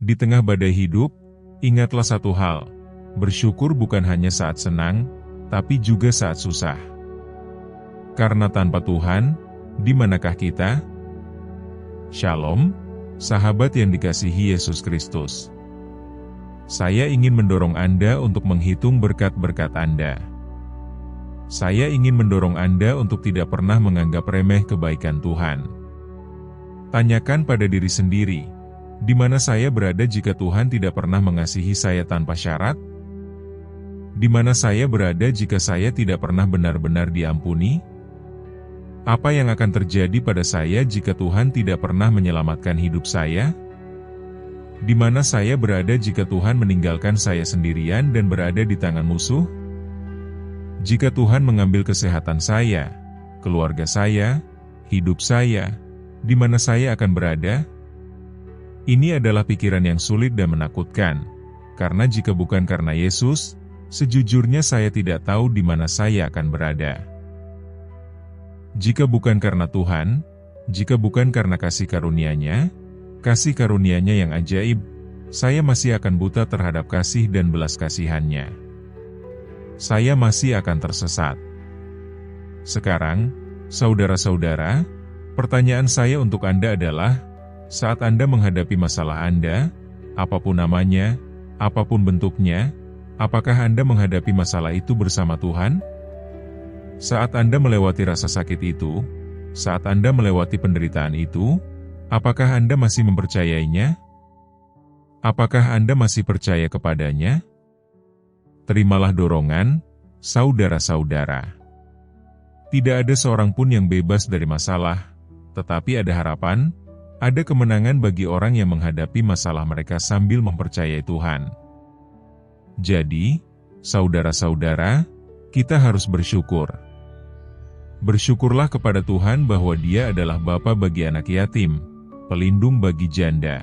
Di tengah badai hidup, ingatlah satu hal, bersyukur bukan hanya saat senang, tapi juga saat susah. Karena tanpa Tuhan, di manakah kita? Shalom, sahabat yang dikasihi Yesus Kristus. Saya ingin mendorong Anda untuk menghitung berkat-berkat Anda. Saya ingin mendorong Anda untuk tidak pernah menganggap remeh kebaikan Tuhan. Tanyakan pada diri sendiri, di mana saya berada jika Tuhan tidak pernah mengasihi saya tanpa syarat? Di mana saya berada jika saya tidak pernah benar-benar diampuni? Apa yang akan terjadi pada saya jika Tuhan tidak pernah menyelamatkan hidup saya? Di mana saya berada jika Tuhan meninggalkan saya sendirian dan berada di tangan musuh? Jika Tuhan mengambil kesehatan saya, keluarga saya, hidup saya, di mana saya akan berada? Ini adalah pikiran yang sulit dan menakutkan, karena jika bukan karena Yesus, sejujurnya saya tidak tahu di mana saya akan berada. Jika bukan karena Tuhan, jika bukan karena kasih karunia-Nya yang ajaib, saya masih akan buta terhadap kasih dan belas kasihan-Nya. Saya masih akan tersesat. Sekarang, saudara-saudara, pertanyaan saya untuk Anda adalah, saat Anda menghadapi masalah Anda, apapun namanya, apapun bentuknya, apakah Anda menghadapi masalah itu bersama Tuhan? Saat Anda melewati rasa sakit itu, saat Anda melewati penderitaan itu, apakah Anda masih mempercayainya? Apakah Anda masih percaya kepadanya? Terimalah dorongan, saudara-saudara. Tidak ada seorang pun yang bebas dari masalah, tetapi ada harapan, ada kemenangan bagi orang yang menghadapi masalah mereka sambil mempercayai Tuhan. Jadi, saudara-saudara, kita harus bersyukur. Bersyukurlah kepada Tuhan bahwa Dia adalah Bapa bagi anak yatim, pelindung bagi janda.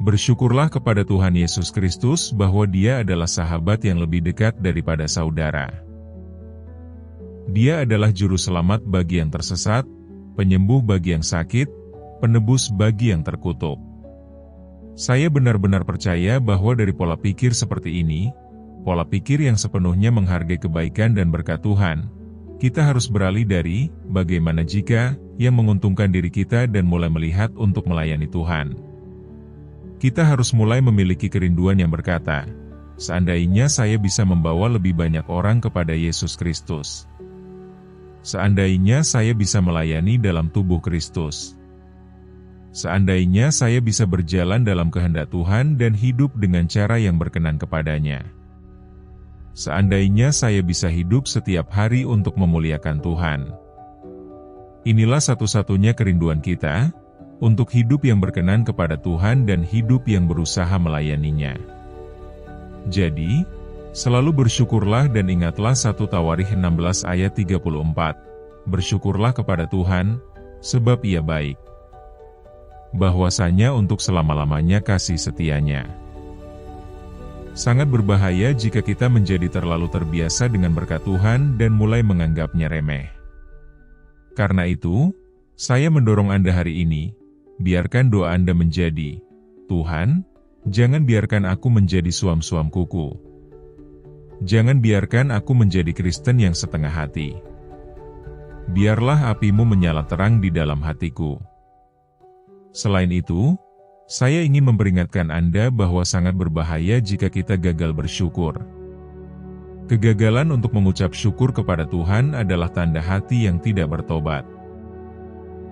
Bersyukurlah kepada Tuhan Yesus Kristus bahwa Dia adalah sahabat yang lebih dekat daripada saudara. Dia adalah juru selamat bagi yang tersesat, penyembuh bagi yang sakit, penebus bagi yang terkutuk. Saya benar-benar percaya bahwa dari pola pikir seperti ini, pola pikir yang sepenuhnya menghargai kebaikan dan berkat Tuhan, kita harus beralih dari bagaimana jika yang menguntungkan diri kita dan mulai melihat untuk melayani Tuhan. Kita harus mulai memiliki kerinduan yang berkata, seandainya saya bisa membawa lebih banyak orang kepada Yesus Kristus. Seandainya saya bisa melayani dalam tubuh Kristus. Seandainya saya bisa berjalan dalam kehendak Tuhan dan hidup dengan cara yang berkenan kepadanya. Seandainya saya bisa hidup setiap hari untuk memuliakan Tuhan. Inilah satu-satunya kerinduan kita, untuk hidup yang berkenan kepada Tuhan dan hidup yang berusaha melayaninya. Jadi, selalu bersyukurlah dan ingatlah 1 Tawarikh 16 ayat 34, bersyukurlah kepada Tuhan, sebab Ia baik. Bahwasanya untuk selama-lamanya kasih setianya. Sangat berbahaya jika kita menjadi terlalu terbiasa dengan berkat Tuhan dan mulai menganggapnya remeh. Karena itu, saya mendorong Anda hari ini, biarkan doa Anda menjadi, Tuhan, jangan biarkan aku menjadi suam-suam kuku. Jangan biarkan aku menjadi Kristen yang setengah hati. Biarlah api-Mu menyala terang di dalam hatiku. Selain itu, saya ingin memperingatkan Anda bahwa sangat berbahaya jika kita gagal bersyukur. Kegagalan untuk mengucap syukur kepada Tuhan adalah tanda hati yang tidak bertobat.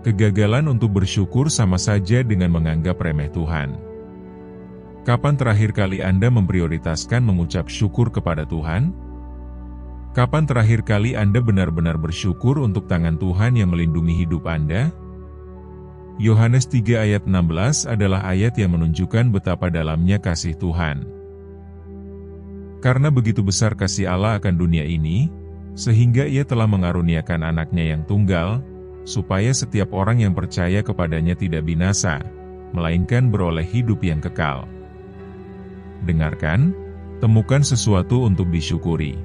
Kegagalan untuk bersyukur sama saja dengan menganggap remeh Tuhan. Kapan terakhir kali Anda memprioritaskan mengucap syukur kepada Tuhan? Kapan terakhir kali Anda benar-benar bersyukur untuk tangan Tuhan yang melindungi hidup Anda? Yohanes 3 ayat 16 adalah ayat yang menunjukkan betapa dalamnya kasih Tuhan. Karena begitu besar kasih Allah akan dunia ini, sehingga Ia telah mengaruniakan anaknya yang tunggal, supaya setiap orang yang percaya kepadanya tidak binasa, melainkan beroleh hidup yang kekal. Dengarkan, temukan sesuatu untuk disyukuri.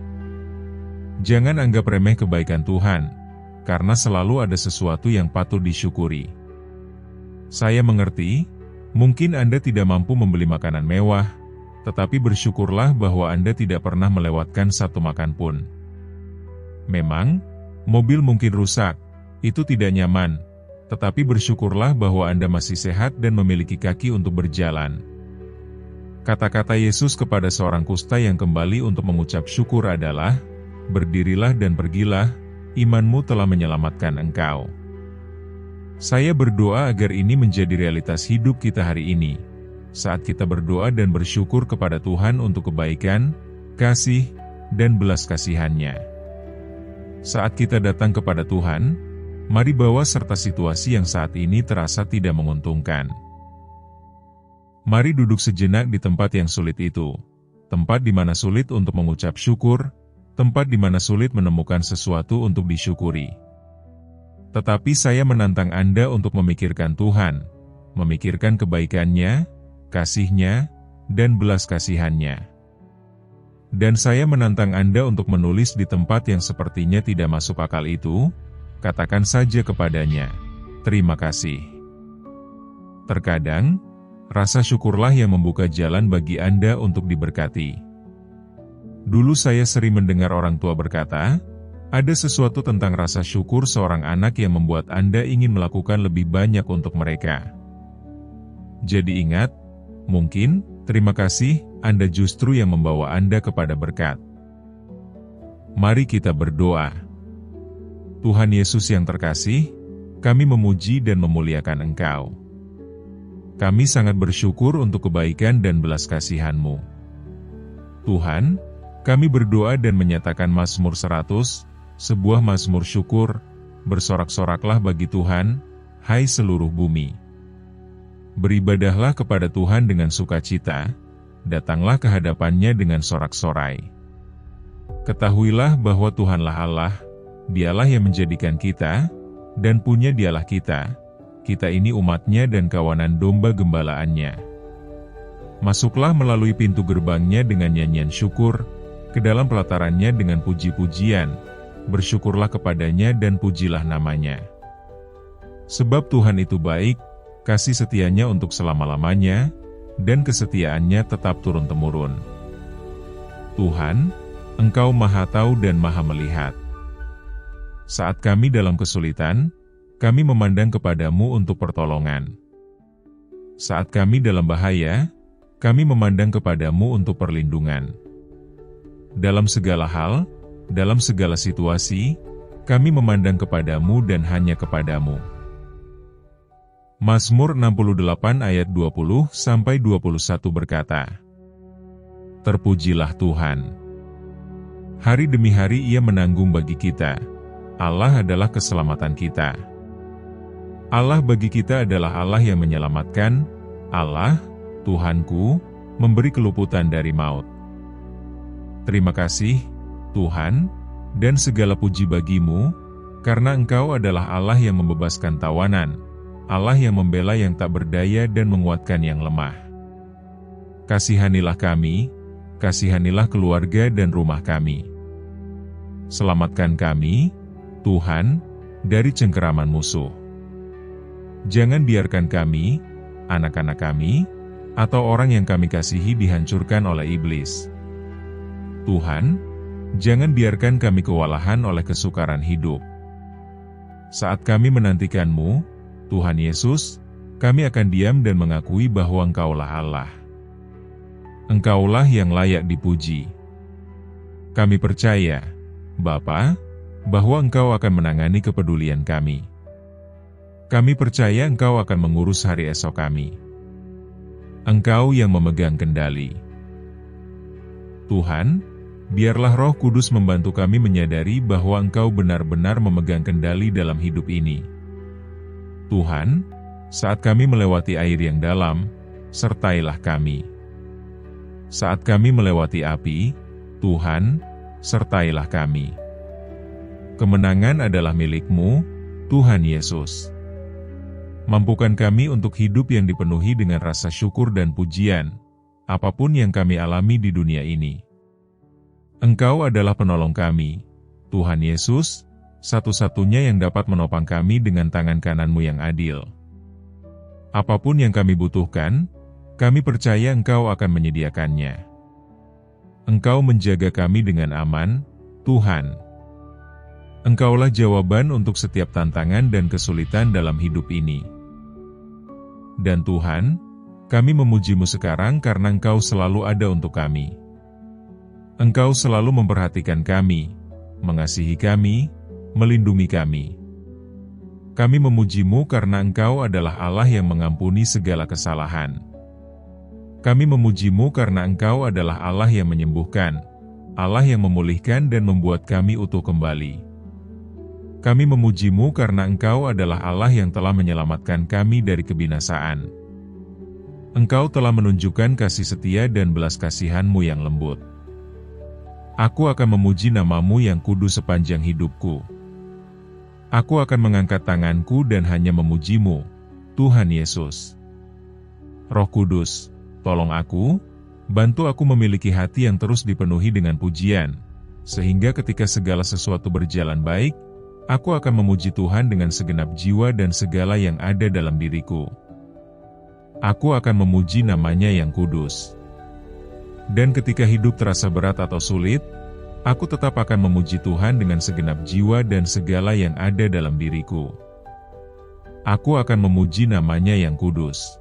Jangan anggap remeh kebaikan Tuhan, karena selalu ada sesuatu yang patut disyukuri. Saya mengerti, Mungkin Anda tidak mampu membeli makanan mewah, tetapi bersyukurlah bahwa Anda tidak pernah melewatkan satu makan pun. Memang, mobil mungkin rusak, itu tidak nyaman, tetapi bersyukurlah bahwa Anda masih sehat dan memiliki kaki untuk berjalan. Kata-kata Yesus kepada seorang kusta yang kembali untuk mengucap syukur adalah, "Berdirilah dan pergilah, imanmu telah menyelamatkan engkau." Saya berdoa agar ini menjadi realitas hidup kita hari ini, saat kita berdoa dan bersyukur kepada Tuhan untuk kebaikan, kasih, dan belas kasihan-Nya. Saat kita datang kepada Tuhan, mari bawa serta situasi yang saat ini terasa tidak menguntungkan. Mari duduk sejenak di tempat yang sulit itu, tempat di mana sulit untuk mengucap syukur, tempat di mana sulit menemukan sesuatu untuk disyukuri. Tetapi saya menantang Anda untuk memikirkan Tuhan, memikirkan kebaikan-Nya, kasih-Nya, dan belas kasihan-Nya. Dan saya menantang Anda untuk menulis di tempat yang sepertinya tidak masuk akal itu, katakan saja kepadanya, "Terima kasih." Terkadang, rasa syukurlah yang membuka jalan bagi Anda untuk diberkati. Dulu saya sering mendengar orang tua berkata, ada sesuatu tentang rasa syukur seorang anak yang membuat Anda ingin melakukan lebih banyak untuk mereka. Jadi ingat, mungkin, terima kasih, Anda justru yang membawa Anda kepada berkat. Mari kita berdoa. Tuhan Yesus yang terkasih, kami memuji dan memuliakan Engkau. Kami sangat bersyukur untuk kebaikan dan belas kasihan-Mu. Tuhan, kami berdoa dan menyatakan Mazmur 100, sebuah mazmur syukur, bersorak-soraklah bagi Tuhan, hai seluruh bumi. Beribadahlah kepada Tuhan dengan sukacita, datanglah ke hadapan-Nya dengan sorak-sorai. Ketahuilah bahwa Tuhanlah Allah, Dialah yang menjadikan kita, dan punya Dialah kita ini umat-Nya dan kawanan domba gembalaannya. Masuklah melalui pintu gerbang-Nya dengan nyanyian syukur, ke dalam pelataran-Nya dengan puji-pujian, bersyukurlah kepadanya dan pujilah namanya. Sebab Tuhan itu baik, kasih setia-Nya untuk selama-lamanya, dan kesetiaan-Nya tetap turun-temurun. Tuhan, Engkau Maha Tahu dan Maha Melihat. Saat kami dalam kesulitan, kami memandang kepadamu untuk pertolongan. Saat kami dalam bahaya, kami memandang kepadamu untuk perlindungan. Dalam segala hal, dalam segala situasi, kami memandang kepadamu dan hanya kepadamu. Mazmur 68 ayat 20-21 berkata, Terpujilah Tuhan. Hari demi hari Ia menanggung bagi kita. Allah adalah keselamatan kita. Allah bagi kita adalah Allah yang menyelamatkan. Allah, Tuhanku, memberi keluputan dari maut. Terima kasih, Tuhan, dan segala puji bagimu, karena Engkau adalah Allah yang membebaskan tawanan, Allah yang membela yang tak berdaya dan menguatkan yang lemah. Kasihanilah kami, kasihanilah keluarga dan rumah kami. Selamatkan kami, Tuhan, dari cengkeraman musuh. Jangan biarkan kami, anak-anak kami, atau orang yang kami kasihi dihancurkan oleh iblis. Tuhan, jangan biarkan kami kewalahan oleh kesukaran hidup. Saat kami menantikan-Mu, Tuhan Yesus, kami akan diam dan mengakui bahwa Engkaulah Allah. Engkaulah yang layak dipuji. Kami percaya, Bapa, bahwa Engkau akan menangani kepedulian kami. Kami percaya Engkau akan mengurus hari esok kami. Engkau yang memegang kendali. Tuhan, biarlah Roh Kudus membantu kami menyadari bahwa Engkau benar-benar memegang kendali dalam hidup ini. Tuhan, saat kami melewati air yang dalam, sertailah kami. Saat kami melewati api, Tuhan, sertailah kami. Kemenangan adalah milik-Mu, Tuhan Yesus. Mampukan kami untuk hidup yang dipenuhi dengan rasa syukur dan pujian, apapun yang kami alami di dunia ini. Engkau adalah penolong kami, Tuhan Yesus, satu-satunya yang dapat menopang kami dengan tangan kanan-Mu yang adil. Apapun yang kami butuhkan, kami percaya Engkau akan menyediakannya. Engkau menjaga kami dengan aman, Tuhan. Engkaulah jawaban untuk setiap tantangan dan kesulitan dalam hidup ini. Dan Tuhan, kami memuji-Mu sekarang karena Engkau selalu ada untuk kami. Engkau selalu memperhatikan kami, mengasihi kami, melindungi kami. Kami memuji-Mu karena Engkau adalah Allah yang mengampuni segala kesalahan. Kami memuji-Mu karena Engkau adalah Allah yang menyembuhkan, Allah yang memulihkan dan membuat kami utuh kembali. Kami memuji-Mu karena Engkau adalah Allah yang telah menyelamatkan kami dari kebinasaan. Engkau telah menunjukkan kasih setia dan belas kasihan-Mu yang lembut. Aku akan memuji nama-Mu yang kudus sepanjang hidupku. Aku akan mengangkat tanganku dan hanya memuji-Mu, Tuhan Yesus. Roh Kudus, tolong aku, bantu aku memiliki hati yang terus dipenuhi dengan pujian, sehingga ketika segala sesuatu berjalan baik, aku akan memuji Tuhan dengan segenap jiwa dan segala yang ada dalam diriku. Aku akan memuji nama-Nya yang kudus. Dan ketika hidup terasa berat atau sulit, aku tetap akan memuji Tuhan dengan segenap jiwa dan segala yang ada dalam diriku. Aku akan memuji nama-Nya yang kudus.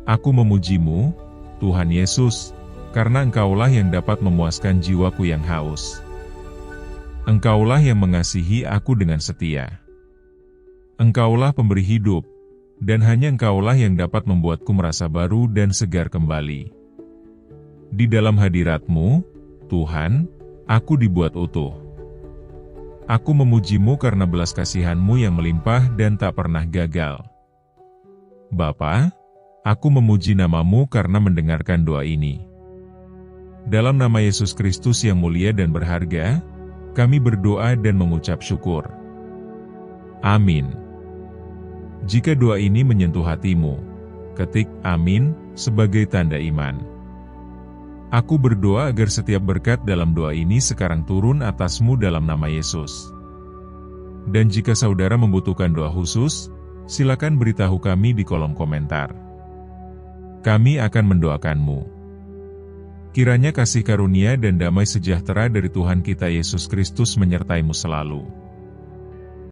Aku memuji-Mu, Tuhan Yesus, karena Engkaulah yang dapat memuaskan jiwaku yang haus. Engkaulah yang mengasihi aku dengan setia. Engkaulah pemberi hidup, dan hanya Engkaulah yang dapat membuatku merasa baru dan segar kembali. Di dalam hadirat-Mu, Tuhan, aku dibuat utuh. Aku memuji-Mu karena belas kasihan-Mu yang melimpah dan tak pernah gagal. Bapa, aku memuji nama-Mu karena mendengarkan doa ini. Dalam nama Yesus Kristus yang mulia dan berharga, kami berdoa dan mengucap syukur. Amin. Jika doa ini menyentuh hatimu, ketik "Amin" sebagai tanda iman. Aku berdoa agar setiap berkat dalam doa ini sekarang turun atasmu dalam nama Yesus. Dan jika saudara membutuhkan doa khusus, silakan beritahu kami di kolom komentar. Kami akan mendoakanmu. Kiranya kasih karunia dan damai sejahtera dari Tuhan kita Yesus Kristus menyertaimu selalu.